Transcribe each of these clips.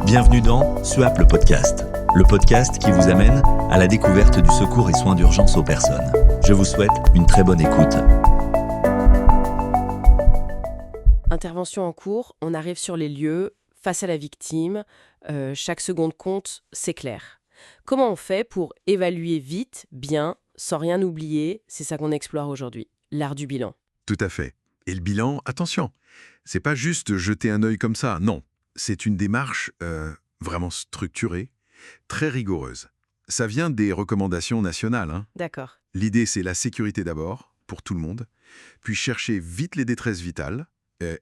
Bienvenue dans SUAP le podcast qui vous amène à la découverte du secours et soins d'urgence aux personnes. Je vous souhaite une très bonne écoute. Intervention en cours, on arrive sur les lieux, face à la victime, chaque seconde compte, c'est clair. Comment on fait pour évaluer vite, bien, sans rien oublier? C'est ça qu'on explore aujourd'hui, l'art du bilan. Tout à fait. Et le bilan, attention, c'est pas juste jeter un œil comme ça, non. C'est une démarche vraiment structurée, très rigoureuse. Ça vient des recommandations nationales, hein. D'accord. L'idée, c'est la sécurité d'abord, pour tout le monde, puis chercher vite les détresses vitales,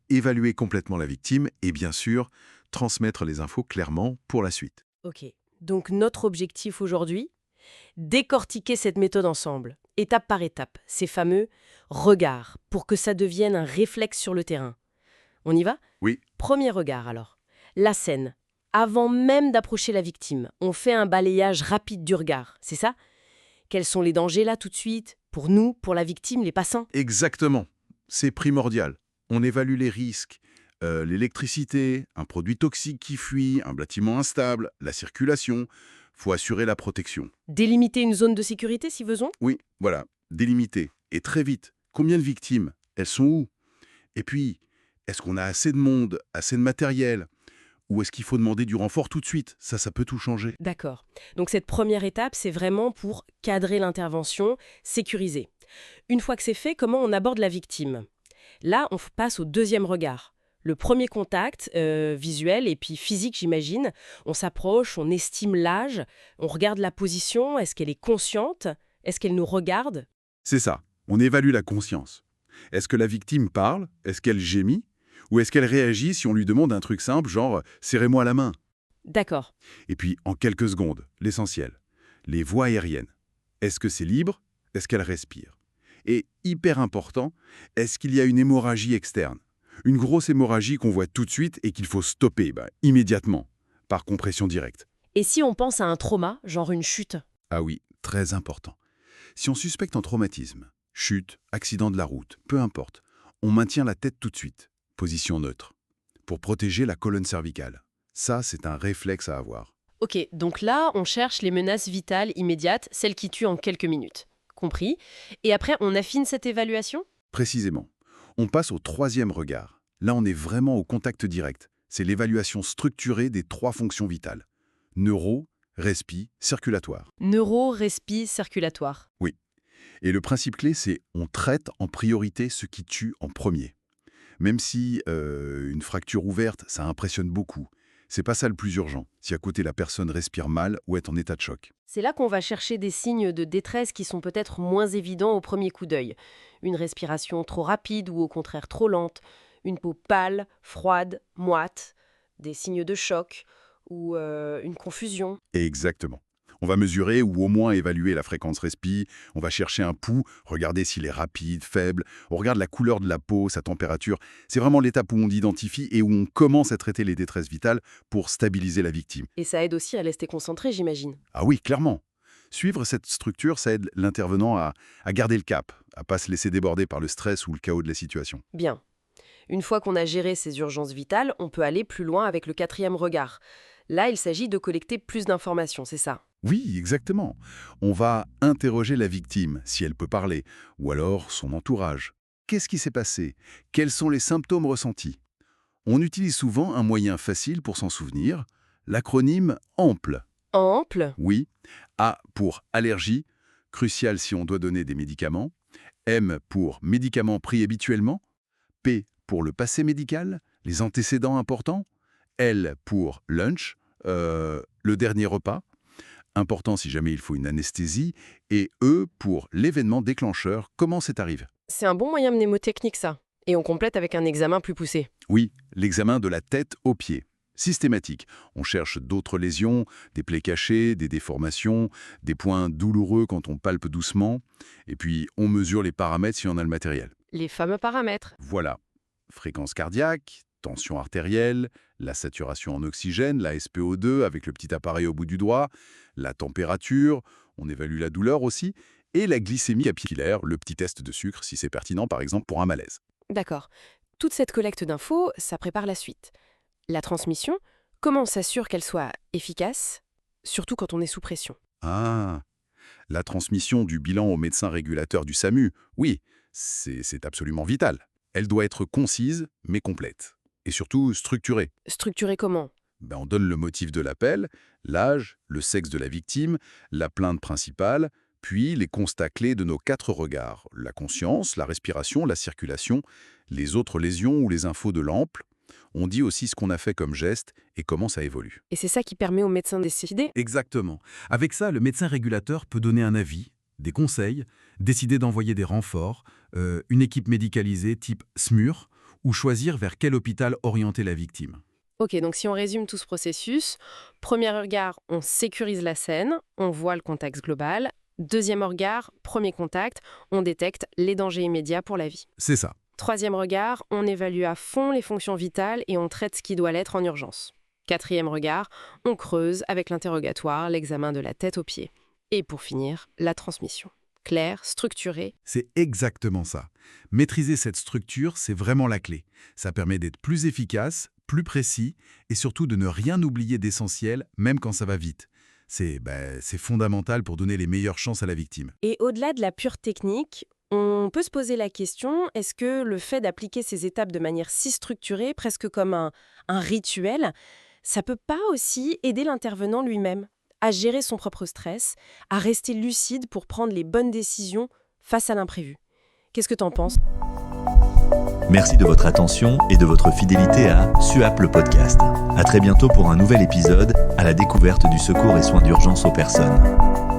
évaluer complètement la victime et bien sûr, transmettre les infos clairement pour la suite. Ok. Donc notre objectif aujourd'hui, décortiquer cette méthode ensemble, étape par étape, ces fameux regards, pour que ça devienne un réflexe sur le terrain. On y va? Oui. Premier regard alors. La scène. Avant même d'approcher la victime, on fait un balayage rapide du regard, c'est ça? Quels sont les dangers là tout de suite? Pour nous, pour la victime, les passants? Exactement. C'est primordial. On évalue les risques, l'électricité, un produit toxique qui fuit, un bâtiment instable, la circulation. Faut assurer la protection. Délimiter une zone de sécurité si besoin? Oui, voilà, délimiter. Et très vite. Combien de victimes? Elles sont où? Et puis, est-ce qu'on a assez de monde, assez de matériel? Ou est-ce qu'il faut demander du renfort tout de suite? Ça peut tout changer. D'accord. Donc cette première étape, c'est vraiment pour cadrer l'intervention, sécuriser. Une fois que c'est fait, comment on aborde la victime? Là, on passe au deuxième regard. Le premier contact, visuel et puis physique, j'imagine. On s'approche, on estime l'âge, on regarde la position, est-ce qu'elle est consciente? Est-ce qu'elle nous regarde? C'est ça, on évalue la conscience. Est-ce que la victime parle? Est-ce qu'elle gémit? Ou est-ce qu'elle réagit si on lui demande un truc simple, genre « serrez-moi la main ». D'accord. Et puis, en quelques secondes, l'essentiel, les voies aériennes. Est-ce que c'est libre? Est-ce qu'elle respire? Et hyper important, est-ce qu'il y a une hémorragie externe? Une grosse hémorragie qu'on voit tout de suite et qu'il faut stopper, immédiatement, par compression directe. Et si on pense à un trauma, genre une chute? Ah oui, très important. Si on suspecte un traumatisme, chute, accident de la route, peu importe, on maintient la tête tout de suite, position neutre, pour protéger la colonne cervicale. Ça, c'est un réflexe à avoir. Ok, donc là, on cherche les menaces vitales immédiates, celles qui tuent en quelques minutes. Compris. Et après, on affine cette évaluation? Précisément. On passe au troisième regard. Là, on est vraiment au contact direct. C'est l'évaluation structurée des 3 fonctions vitales. Neuro, respi, circulatoire. Neuro, respi, circulatoire. Oui. Et le principe clé, c'est on traite en priorité ce qui tue en premier. Même si une fracture ouverte, ça impressionne beaucoup. C'est pas ça le plus urgent, si à côté la personne respire mal ou est en état de choc. C'est là qu'on va chercher des signes de détresse qui sont peut-être moins évidents au premier coup d'œil. Une respiration trop rapide ou au contraire trop lente, une peau pâle, froide, moite, des signes de choc ou une confusion. Exactement. On va mesurer ou au moins évaluer la fréquence respi, on va chercher un pouls, regarder s'il est rapide, faible, on regarde la couleur de la peau, sa température. C'est vraiment l'étape où on identifie et où on commence à traiter les détresses vitales pour stabiliser la victime. Et ça aide aussi à rester concentré, j'imagine. Ah oui, clairement. Suivre cette structure, ça aide l'intervenant à garder le cap, à pas se laisser déborder par le stress ou le chaos de la situation. Bien. Une fois qu'on a géré ces urgences vitales, on peut aller plus loin avec le 4e regard. Là, il s'agit de collecter plus d'informations, c'est ça? Oui, exactement. On va interroger la victime, si elle peut parler, ou alors son entourage. Qu'est-ce qui s'est passé? Quels sont les symptômes ressentis? On utilise souvent un moyen facile pour s'en souvenir, l'acronyme AMPLE. Ample? Oui, A pour allergie, crucial si on doit donner des médicaments, M pour médicaments pris habituellement, P pour le passé médical, les antécédents importants, L pour lunch, le dernier repas, important si jamais il faut une anesthésie, et E pour l'événement déclencheur, comment c'est arrivé. C'est un bon moyen mnémotechnique, ça. Et on complète avec un examen plus poussé. Oui, l'examen de la tête aux pieds. Systématique. On cherche d'autres lésions, des plaies cachées, des déformations, des points douloureux quand on palpe doucement, et puis on mesure les paramètres si on a le matériel. Les fameux paramètres. Voilà. Fréquence cardiaque, tension artérielle, la saturation en oxygène, la SpO2 avec le petit appareil au bout du doigt, la température, on évalue la douleur aussi, et la glycémie capillaire, le petit test de sucre si c'est pertinent par exemple pour un malaise. D'accord. Toute cette collecte d'infos, ça prépare la suite. La transmission, Comment on s'assure qu'elle soit efficace, surtout quand on est sous pression? Ah, la transmission du bilan au médecin régulateur du SAMU, oui, c'est absolument vital. Elle doit être concise, mais complète. Et surtout structurée. Structurée comment? On donne le motif de l'appel, l'âge, le sexe de la victime, la plainte principale, puis les constats clés de nos 4 regards, la conscience, la respiration, la circulation, les autres lésions ou les infos de l'ample. On dit aussi ce qu'on a fait comme geste et comment ça évolue. Et c'est ça qui permet au médecin de décider? Exactement. Avec ça, le médecin régulateur peut donner un avis, des conseils, décider d'envoyer des renforts, une équipe médicalisée type SMUR, ou choisir vers quel hôpital orienter la victime. Ok, donc si on résume tout ce processus, premier regard, on sécurise la scène, on voit le contexte global. Deuxième regard, premier contact, on détecte les dangers immédiats pour la vie. C'est ça. Troisième regard, on évalue à fond les fonctions vitales et on traite ce qui doit l'être en urgence. Quatrième regard, on creuse avec l'interrogatoire, l'examen de la tête aux pieds. Et pour finir, la transmission. Claire, structurée. C'est exactement ça. Maîtriser cette structure, c'est vraiment la clé. Ça permet d'être plus efficace, plus précis et surtout de ne rien oublier d'essentiel, même quand ça va vite. C'est fondamental pour donner les meilleures chances à la victime. Et au-delà de la pure technique, on peut se poser la question, est-ce que le fait d'appliquer ces étapes de manière si structurée, presque comme un rituel, ça peut pas aussi aider l'intervenant lui-même à gérer son propre stress, à rester lucide pour prendre les bonnes décisions face à l'imprévu? Qu'est-ce que t'en penses? Merci de votre attention et de votre fidélité à SUAP le podcast. À très bientôt pour un nouvel épisode à la découverte du secours et soins d'urgence aux personnes.